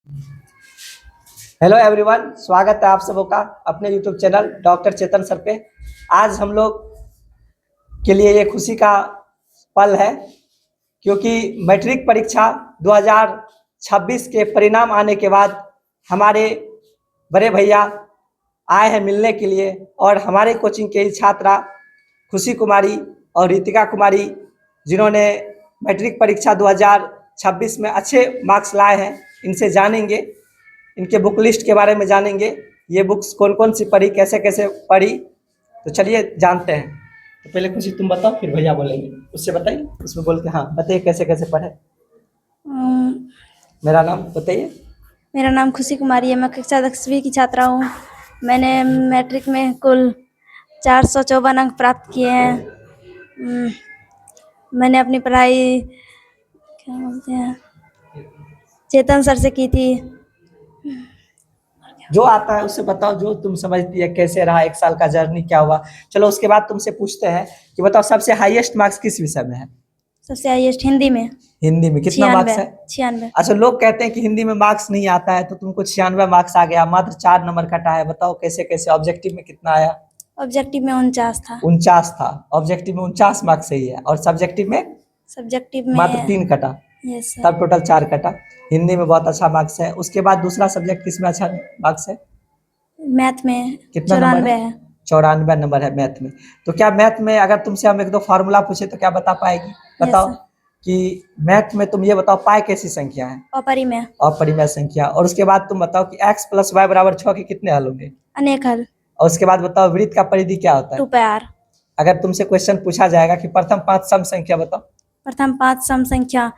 Hello everyone, स्वागत है आप सबों का अपने यूट्यूब चैनल डॉक्टर चेतन सर पे। आज हम लोग के लिए ये खुशी का पल है क्योंकि मैट्रिक परीक्षा 2026 के परिणाम आने के बाद हमारे बड़े भैया आए हैं मिलने के लिए और हमारे कोचिंग के ही छात्रा खुशी कुमारी और रितिका कुमारी जिन्होंने मैट्रिक परीक्षा 2026 में अच्छे मार्क्स लाए हैं, इनसे जानेंगे, इनके बुक लिस्ट के बारे में जानेंगे। ये बुक्स कौन कौन सी पढ़ी, कैसे कैसे पढ़ी, तो चलिए जानते हैं। तो पहले खुशी तुम बताओ, फिर भैया बोलेंगे। उससे बताइए, उसमें बोल के हाँ बताइए कैसे कैसे पढ़े। मेरा नाम बताइए। मेरा नाम खुशी कुमारी है। मैं कक्षा 10वीं की छात्रा हूँ। मैंने मैट्रिक में कुल 454 अंक प्राप्त किए हैं। मैंने अपनी पढ़ाई क्या बोलते हैं चेतन सर से की थी। जो आता है उससे बताओ, जो तुम समझती है कैसे रहा, एक साल का जर्नी क्या हुआ। चलो उसके बाद तुमसे पूछते हैं कि बताओ सबसे हाईएस्ट मार्क्स किस विषय में है। सबसे हाईएस्ट हिंदी में। हिंदी में कितना मार्क्स है? 96। अच्छा, लोग कहते हैं कि हिंदी में मार्क्स नहीं आता है, तो तुमको 96 मार्क्स आ गया, मात्र 4 नंबर कटा है। बताओ कैसे कैसे। ऑब्जेक्टिव में कितना आया? ऑब्जेक्टिव में 49 था। 49 था। ऑब्जेक्टिव में 49 मार्क्स सही है, और सब्जेक्टिव में मात्र 3 कटा, यस सर। तब टोटल 4 कटा। हिंदी में बहुत अच्छा मार्क्स है। उसके बाद दूसरा सब्जेक्ट किसमें अच्छा मार्क्स है? मैथ में कितना 94 है। 94 नंबर है मैथ में। तो क्या मैथ में अगर तुमसे हम एक दो फार्मूला पूछे तो क्या बता पाएगी? बताओ कि मैथ में तुम ये बताओ, पाई कैसी संख्या है? अपरिमेय। अपरिमेय संख्या। और उसके बाद तुम बताओ कि x + y = 6 के कितने हल होंगे? अनेक हल। और उसके बाद बताओ वृत्त का परिधि क्या होता है? 2πr। अगर तुमसे क्वेश्चन पूछा जाएगा कि प्रथम 5 सम संख्या बताओ। प्रथम 5 सम संख्या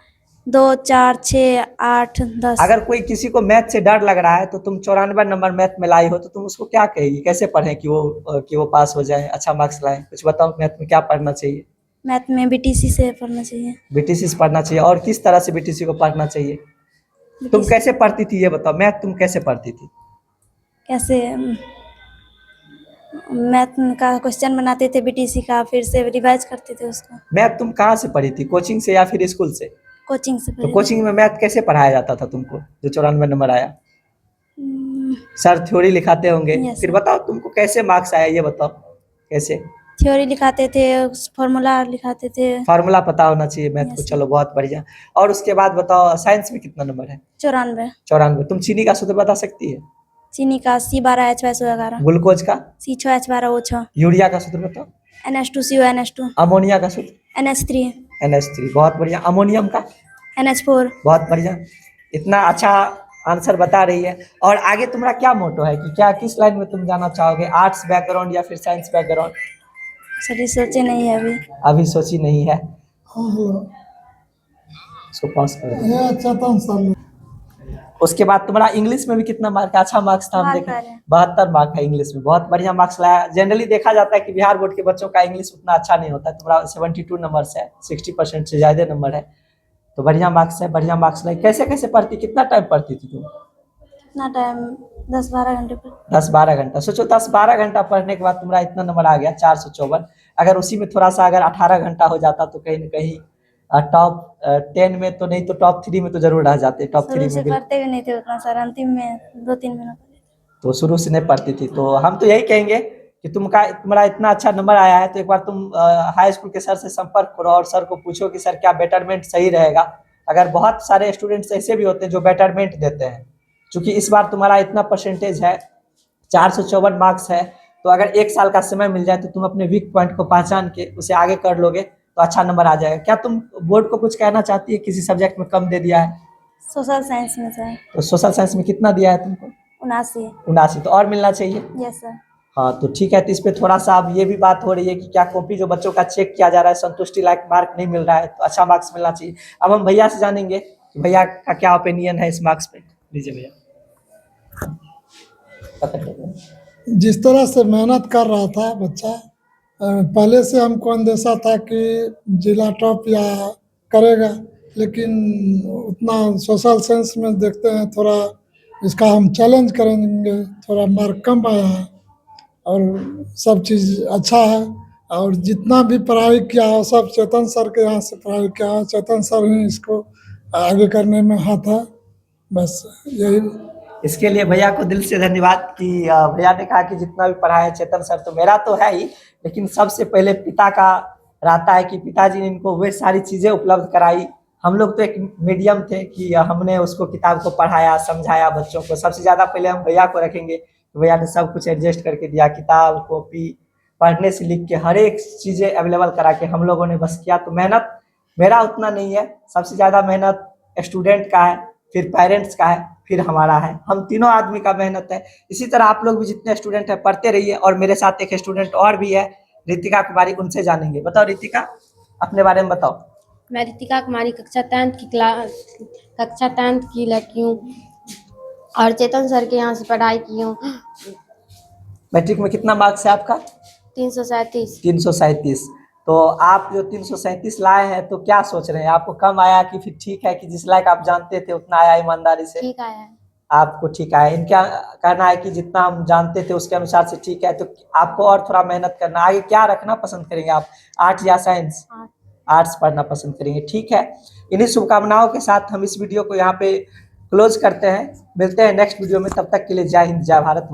2, 4, 6, 8, 10। अगर कोई किसी को मैथ से डर लग रहा है तो तुम 94 नंबर मैथ में लाई हो, तो तुम उसको क्या कहेगी, कैसे पढ़े कि वो पास हो जाए, अच्छा मार्क्स लाए? कुछ बताओ, मैथ में क्या पढ़ना चाहिए? मैथ में बीटीसी से पढ़ना चाहिए। बीटीसी से पढ़ना चाहिए। और किस तरह से बीटीसी को पढ़ना चाहिए? तुम कैसे पढ़ती थी ये बताओ, मैथ तुम कैसे पढ़ती थी? कैसे? मैथ का क्वेश्चन बनाते थे बीटीसी का, फिर से रिवाइज करते थे उसको। मैथ तुम कहाँ से पढ़ी थी, कोचिंग से या फिर स्कूल से? कोचिंग से। तो कोचिंग में मैथ कैसे पढ़ाया जाता था तुमको, जो 94 नंबर आया? सर थ्योरी लिखाते होंगे। फिर बताओ तुमको कैसे मार्क्स आया, ये बताओ कैसे? थ्योरी लिखाते थे, फॉर्मूला लिखाते थे। फार्मूला पता होना चाहिए मैथ को। चलो बहुत बढ़िया। और उसके बाद बताओ साइंस में कितना नंबर है? 94। 94। तुम चीनी का सूत्र बता सकती है? चीनी का C12H511। ग्लूकोज का? C6H12O6। यूरिया का सूत्र बताओ? NH2CONH2। अमोनिया का सूत्र? NH3। NH3। बहुत बढ़िया। अमोनियम का? NH4। बहुत बढ़िया। इतना अच्छा आंसर बता रही है। और आगे तुम्हारा क्या मोटो है कि क्या किस लाइन में तुम जाना चाहोगे, आर्ट्स बैकग्राउंड या फिर साइंस बैकग्राउंड? सर सोचे नहीं है अभी सोची नहीं है। इसको पॉज कर। उसके बाद तुम्हारा इंग्लिश में भी कितना मार्क? अच्छा मार्क्स था, हम देखें 72 मार्क है इंग्लिश में। बहुत बढ़िया मार्क्स लाया। जनरली देखा जाता है कि बिहार बोर्ड के बच्चों का इंग्लिश उतना अच्छा नहीं होता है। तुम्हारा 72 नंबर है, 60% से ज्यादा नंबर है, तो बढ़िया मार्क्स है, बढ़िया मार्क्स लाई। कैसे कैसे पढ़ती, कितना टाइम पढ़ती थी तुम? कितना टाइम? 10-12 घंटे पर। 10-12 घंटा। सोचो 10-12 घंटा पढ़ने के बाद तुम्हारा इतना नंबर आ गया, 454। अगर उसी में थोड़ा सा अगर 18 घंटा हो जाता तो कहीं ना कहीं टॉप 10 में तो नहीं तो टॉप 3 में तो जरूर रह जाते। टॉप 3 में पढ़ते भी नहीं थे उतना सर, अंतिम में 2-3 मिनट। तो शुरू से नहीं पढ़ती थी। तो हम तो यही कहेंगे कि तुम्हारा इतना अच्छा नंबर आया है तो एक बार तुम हाई स्कूल के सर से संपर्क करो और सर को पूछो कि सर क्या बेटरमेंट सही रहेगा। अगर बहुत सारे स्टूडेंट्स ऐसे भी होते हैं जो बेटरमेंट देते हैं, क्योंकि इस बार तुम्हारा इतना परसेंटेज है, 454 मार्क्स है, तो अगर 1 साल का समय मिल जाए तो तुम अपने वीक पॉइंट को पहचान के उसे आगे कर लोगे तो अच्छा नंबर आ जाएगा। क्या तुम बोर्ड को कुछ कहना चाहती है, किसी सब्जेक्ट में कम दे दिया है? सोशल साइंस में सर। तो सोशल साइंस में कितना दिया है तुमको? 79। तो और मिलना चाहिए। Yes sir. हाँ तो ठीक है। तो इस पे थोड़ा सा अब ये भी बात हो रही है कि क्या कॉपी जो बच्चों का चेक किया जा रहा है, संतुष्टि लायक मार्क नहीं मिल रहा है, तो अच्छा मार्क्स मिलना चाहिए। अब हम भैया से जानेंगे कि भैया का क्या ओपिनियन है इस मार्क्स पे। लीजिए भैया। जिस तरह से मेहनत कर रहा था बच्चा, पहले से हमको अंदेशा था कि जिला टॉप या करेगा, लेकिन उतना सोशल साइंस में देखते हैं थोड़ा इसका हम चैलेंज करेंगे, थोड़ा मार्क कम आया है और सब चीज़ अच्छा है। और जितना भी पढ़ाई किया है सब चेतन सर के यहाँ से पढ़ाई किया है। चेतन सर ही इसको आगे करने में हाथ है बस यही। इसके लिए भैया को दिल से धन्यवाद कि भैया ने कहा कि जितना भी पढ़ा है चेतन सर, तो मेरा तो है ही, लेकिन सबसे पहले पिता का रहता है कि पिताजी ने इनको वे सारी चीज़ें उपलब्ध कराई। हम लोग तो एक मीडियम थे कि हमने उसको किताब को पढ़ाया समझाया बच्चों को। सबसे ज़्यादा पहले हम भैया को रखेंगे। भैया ने सब कुछ एडजस्ट करके दिया, किताब कॉपी, पढ़ने से लिख के हर एक चीज़ें अवेलेबल करा के हम लोगों ने बस किया। तो मेहनत मेरा उतना नहीं है, सबसे ज़्यादा मेहनत स्टूडेंट का है, फिर पेरेंट्स का है, फिर हमारा है। हम तीनों आदमी का मेहनत है। इसी तरह आप लोग भी जितने स्टूडेंट हैं पढ़ते रहिए। और मेरे साथ एक स्टूडेंट और भी है, रितिका कुमारी, उनसे जानेंगे। बताओ रितिका, अपने बारे में बताओ। मैं रितिका कुमारी कक्षा 10th की लड़की हूँ और चेतन सर के यहाँ से पढ़ाई की हूँ। मैट्रिक में कितना मार्क्स है आपका? 337। 337। तो आप जो 337 लाए हैं तो क्या सोच रहे हैं, आपको कम आया कि फिर ठीक है कि जिस लायक आप जानते थे उतना आया ईमानदारी से? ठीक आया है। आपको ठीक आया। इनका कहना है कि जितना हम जानते थे उसके अनुसार से ठीक है, तो आपको और थोड़ा मेहनत करना। आगे क्या रखना पसंद करेंगे आप, आर्ट्स या साइंस? आर्ट्स पढ़ना पसंद करेंगे, ठीक है। इन्हीं शुभकामनाओं के साथ हम इस वीडियो को यहाँ पे क्लोज करते हैं। मिलते हैं नेक्स्ट वीडियो में, तब तक के लिए जय हिंद जय भारत।